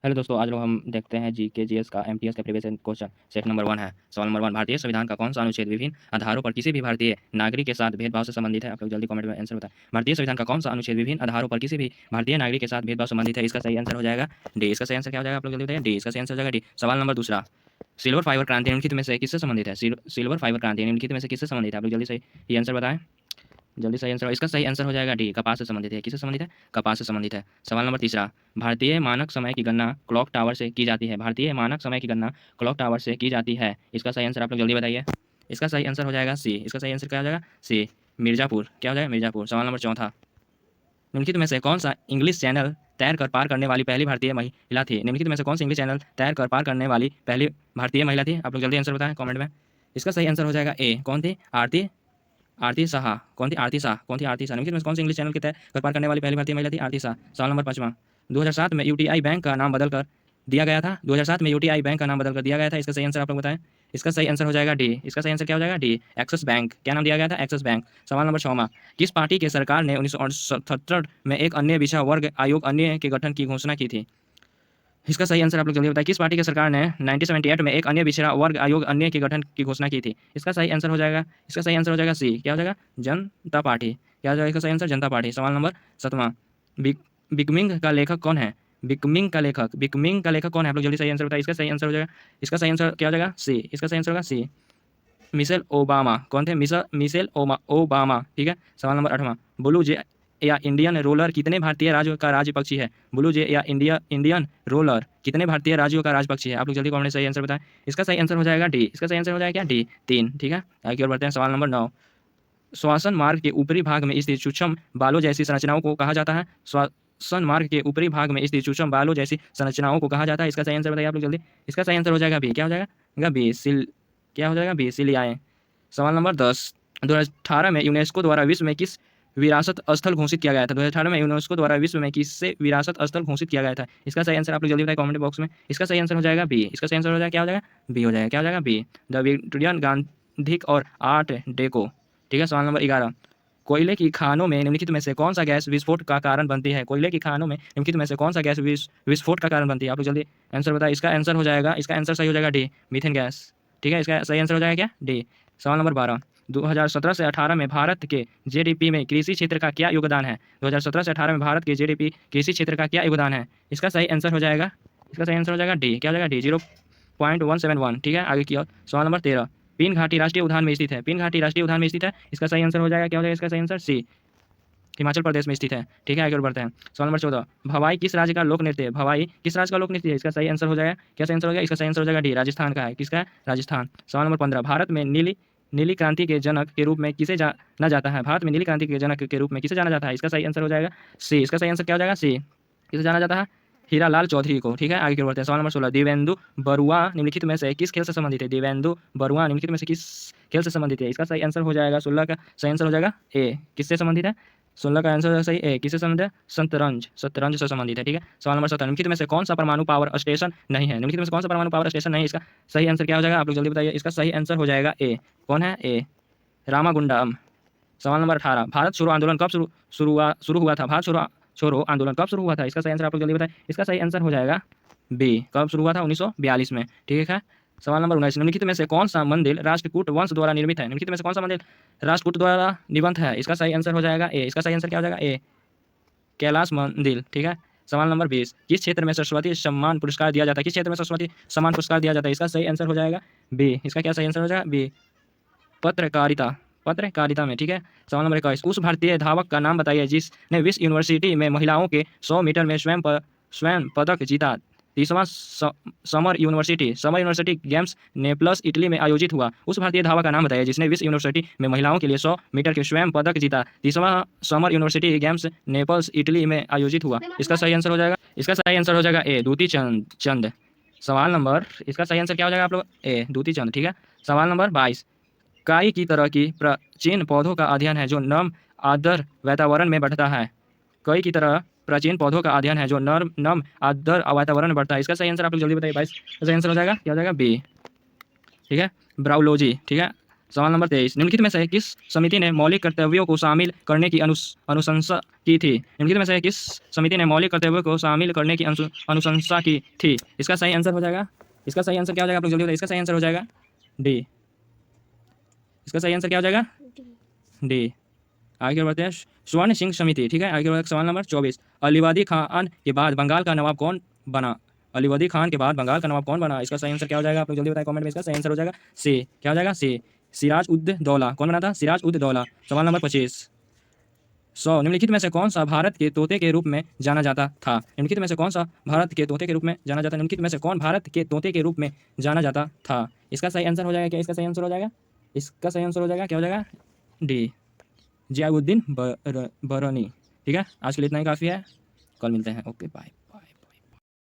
Hello दोस्तों, आज लोग हम देखते हैं जीके जीएस का एमटीएस का प्रीवियस क्वेश्चन। सेट नंबर 1 है। सवाल नंबर 1, भारतीय संविधान का कौन सा अनुच्छेद विभिन्न आधारों पर किसी भी भारतीय नागरिक के साथ भेदभाव से संबंधित है? आप लोग जल्दी कमेंट में आंसर बताएं। भारतीय संविधान का कौन सा अनुच्छेद विभिन्न आधारों पर किसी भी भारतीय नागरिक के साथ भेदभाव संबंधित है? इसका सही आंसर हो जाएगा डी। इसका सही आंसर क्या हो जाएगा? आप लोग जल्दी बताइए। डी। इसका सही आंसर हो जाएगा डी। सवाल नंबर दूसरा, सिल्वर फाइबर क्रांति निम्नलिखित में से किससे संबंधित है? सिल्वर फाइबर क्रांति निम्नलिखित में से किससे संबंधित है? आप लोग जल्दी सही ये आंसर बताएं। जल्दी सही आंसर। इसका सही आंसर हो जाएगा डी, कपास से संबंधित है। किससे संबंधित है? कपास से संबंधित है। सवाल नंबर तीसरा, भारतीय मानक समय की गणना क्लॉक टावर से की जाती है। भारतीय मानक समय की गणना क्लॉक टावर से की जाती है। इसका सही आंसर आप लोग जल्दी बताइए। इसका सही आंसर हो जाएगा सी। इसका सही आंसर क्या हो जाएगा? सी, मिर्ज़ापुर। क्या हो जाएगा? मिर्ज़ापुर। सवाल नंबर चौथा, निम्नलिखित में से कौन सा इंग्लिश चैनल तैर कर पार करने वाली पहली भारतीय महिला थी? निम्नलिखित में से कौन सी इंग्लिश चैनल तैर कर पार करने वाली पहली भारतीय महिला थी? आप लोग जल्दी आंसर बताएं कमेंट में। इसका सही आंसर हो जाएगा ए। कौन थी? आरती आरती शाह। कौन थी? आरती शाह। कौन थी? आरती शाह। निम्नलिखित में कौन से इंग्लिश चैनल के तहत कर पार करने वाली पहली भारतीय महिला थी? आरती शाह। सवाल नंबर 5वां, 2007 में यूटीआई बैंक का नाम बदल कर दिया गया था। 2007 में यूटीआई बैंक का नाम बदल कर दिया गया था। इसका सही आंसर आप लोग बताएं। इसका सही आंसर हो जाएगा डी। इसका सही आंसर क्या हो जाएगा? D, axis bank. क्या नाम दिया गया था? Axis bank. सवाल नंबर 6वां, किस पार्टी के सरकार ने 1978 में एक अन्य पिछड़ा वर्ग आयोग अन्य के गठन की घोषणा की थी? इसका सही आंसर आप लोग जल्दी बताएं। किस पार्टी की सरकार ने 1978 में एक अन्य पिछड़ा वर्ग आयोग अन्य के गठन की घोषणा की थी? इसका सही आंसर हो जाएगा। इसका सही आंसर हो जाएगा सी। क्या हो जाएगा? जनता पार्टी। क्या हो जाएगा इसका सही आंसर? जनता पार्टी। सवाल नंबर 7वां, बिकमिंग का लेखक कौन है? बिकमिंग का लेखक कौन है? आप लोग जल्दी सही आंसर बताइए। इसका सही आंसर हो जाएगा। इसका सही आंसर क्या हो जाएगा? सी। इसका सही आंसर होगा सी, मिशेल ओबामा। कौन थे? Michelle Obama. ठीक है। सवाल नंबर 8वां, ब्लू जे या इंडियन रोलर कितने भारतीय राज्यों का राज्य पक्षी है? ब्लू जे या इंडियन रोलर कितने भारतीय राज्यों का राज्य पक्षी है? आप लोग जल्दी कमेंट में सही आंसर बताएं। इसका सही आंसर हो जाएगा डी। इसका सही आंसर हो जाएगा क्या? डी, 3। ठीक है। आगे और बढ़ते हैं। सवाल नंबर 9, श्वसन मार्ग के ऊपरी भाग में स्थित सूक्ष्म बालों जैसी संरचनाओं को कहा जाता है? श्वसन मार्ग के ऊपरी भाग में स्थित सूक्ष्म बालों जैसी संरचनाओं को कहा जाता है। इसका सही आंसर बताइए आप लोग जल्दी। इसका सही आंसर हो जाएगा बी। क्या हो जाएगा? बी, सिल। क्या हो जाएगा? बी, सिलियाएं। सवाल नंबर 10, 2018 में यूनेस्को द्वारा विश्व में किस विरासत स्थल घोषित किया गया था? 2018 में यूनेस्को द्वारा विश्व में किससे विरासत स्थल घोषित किया गया था? इसका सही आंसर आप लोग जल्दी बताएं कमेंट बॉक्स में। इसका सही आंसर हो जाएगा बी। इसका सही आंसर हो जाएगा क्या हो जाएगा? बी हो जाएगा। क्या हो जाएगा? बी, द विक्टोरियन गांधीक और आर्ट डेको। ठीक है। सवाल नंबर 11, कोयले की खानों में निम्नलिखित में से कौन सा गैस विस्फोट का कारण बनती है? कोयले की खानों में निम्नलिखित में से कौन सा गैस विस्फोट का कारण बनती है? आप लोग जल्दी आंसर बताएं। इसका आंसर हो जाएगा, इसका आंसर सही हो जाएगा डी, मीथेन गैस। ठीक है। इसका सही आंसर हो जाएगा क्या? डी। सवाल नंबर 12, 2017 से 18 में भारत के जीडीपी में कृषि क्षेत्र का क्या योगदान है? 2017 से 18 में भारत के जीडीपी कृषि क्षेत्र का क्या योगदान है? इसका सही आंसर हो जाएगा, इसका सही आंसर हो जाएगा डी। क्या हो जाएगा? डी, 0.171। ठीक है। आगे की ओर। सवाल नंबर 13, पिन घाटी राष्ट्रीय उद्यान में स्थित है। पिन घाटी राष्ट्रीय उद्यान में स्थित है। इसका सही आंसर हो जाएगा क्या हो जाएगा? इसका सही आंसर सी, हिमाचल प्रदेश में स्थित है। ठीक है। आगे और बढ़ते हैं। सवाल नंबर 14, भवाई किस राज्य का लोक नृत्य है? भवाई किस राज्य का लोक नृत्य है? इसका सही आंसर हो जाएगा क्या? सही आंसर हो जाएगा। इसका सही आंसर हो जाएगा डी, राजस्थान का है। किसका है? राजस्थान। सवाल नंबर 15, भारत में नीली क्रांति के जनक के रूप में किसे जाना जाता है? भारत में नीली क्रांति के जनक के रूप में किसे जाना जाता है? इसका सही आंसर हो जाएगा सी। इसका सही आंसर क्या हो जाएगा? सी, किसे जाना जाता है? हीरालाल चौधरी को। ठीक है। आगे की ओर बढ़ते हैं। सवाल नंबर 16, दिव्येंदु बरुआ निम्नलिखित में से किस खेल से संबंधित है? दिव्येंदु बरुआ निम्नलिखित में से किस खेल से संबंधित है? इसका सही आंसर हो जाएगा 16 का सही आंसर हो जाएगा ए। किससे संबंधित है? 16 का आंसर सही ए। किससे संबंधित है? शतरंज, शतरंज से संबंधित है। ठीक है। सवाल नंबर 17, निम्नलिखित में से कौन सा परमाणु पावर स्टेशन नहीं है? निम्नलिखित में से कौन सा परमाणु पावर स्टेशन नहीं है? इसका सही आंसर क्या हो जाएगा? आप लोग जल्दी बताइए। इसका सही आंसर हो जाएगा ए। कौन है? ए, रामागुंडम। सवाल नंबर 18, भारत छोड़ो आंदोलन कब शुरू हुआ था? भारत छोड़ो आंदोलन कब शुरू हुआ था? इसका सही आंसर आप लोग जल्दी बताएं। इसका सही आंसर हो जाएगा बी, कब शुरू हुआ था? 1942 में। ठीक है। सवाल नंबर 19, निम्नलिखित में से कौन सा मंदिर राष्ट्रकूट वंश द्वारा निर्मित है? निम्नलिखित में से कौन सा मंदिर राष्ट्रकूट द्वारा निर्मित है? इसका सही आंसर हो जाएगा ए। इसका सही आंसर क्या हो जाएगा? ए, कैलाश मंदिर। ठीक है। सवाल नंबर 20, किस क्षेत्र में सरस्वती सम्मान पुरस्कार दिया जाता है? किस क्षेत्र में सरस्वती सम्मान पुरस्कार दिया जाता है? इसका सही आंसर हो जाएगा बी। इसका क्या सही आंसर हो जाएगा? बी, पत्रकारिता, पत्रकारिता में। ठीक है। सवाल नंबर 21, उस भारतीय धावक का नाम बताइए जिसने विश्व यूनिवर्सिटी में महिलाओं के 100 मीटर में स्वयं पदक जीता। 30वां summer university games Naples Italy में आयोजित हुआ। उस भारतीय धावक का नाम बताइए जिसने विश्व यूनिवर्सिटी में महिलाओं के लिए 100 मीटर के स्वयं पदक जीता। 30वां summer university games Naples Italy में आयोजित हुआ। इसका सही आंसर हो जाएगा, इसका सही आंसर हो जाएगा ए, दूती चंद। सवाल नंबर, इसका सही आंसर क्या हो जाएगा आप लोग? ए, दूती चंद। ठीक है। सवाल नंबर 22, काई की तरह की प्राचीन पौधों का अध्ययन है जो नम आर्द्र वातावरण में बढ़ता है। कई की तरह प्राचीन पौधों का अध्ययन है जो नम आर्द्र वातावरण में बढ़ता है। इसका सही आंसर आप लोग जल्दी बताइए। 22 सही आंसर हो जाएगा क्या हो जाएगा? बी। ठीक है। ब्राउलोजी। ठीक है। सवाल नंबर 23, निम्नलिखित में से किस समिति ने मौलिक कर्तव्यों को शामिल करने की अनुशंसा की थी? निम्नलिखित में से किस समिति ने मौलिक कर्तव्यों को शामिल करने की अनुशंसा की थी? इसका सही आंसर हो जाएगा, इसका सही आंसर क्या हो जाएगा आप लोग जल्दी बताइए। इसका सही आंसर हो जाएगा डी। इसका सही आंसर क्या हो जाएगा? डी। आगे बढ़ते हैं, स्वर्ण सिंह समिति, ठीक है। आगे बढ़ते सवाल नंबर 24, अलीवर्दी खान के बाद बंगाल का नवाब कौन बना? अलीवर्दी खान के बाद बंगाल का नवाब कौन बना? इसका सही आंसर क्या हो जाएगा आप लोग जल्दी बताएं कमेंट में। इसका सही आंसर हो जाएगा सी। क्या हो जाएगा? सी, सिराज उद दौला। कौन बना था? सिराज उद दौला। सवाल नंबर 25, निम्नलिखित में से कौन सा भारत के तोते के रूप में जाना जाता था? निम्नलिखित में से कौन सा भारत के तोते के रूप में जाना जाता? निम्नलिखित में से कौन भारत के तोते के रूप में जाना जाता था? इसका सही आंसर हो जाएगा क्या? इसका सही आंसर हो जाएगा, इसका सही आंसर हो जाएगा, क्या हो जाएगा? डी, जियाउद्दीन बरनी। ठीक है, आज के लिए इतना ही काफ़ी है, कल मिलते हैं। Okay bye.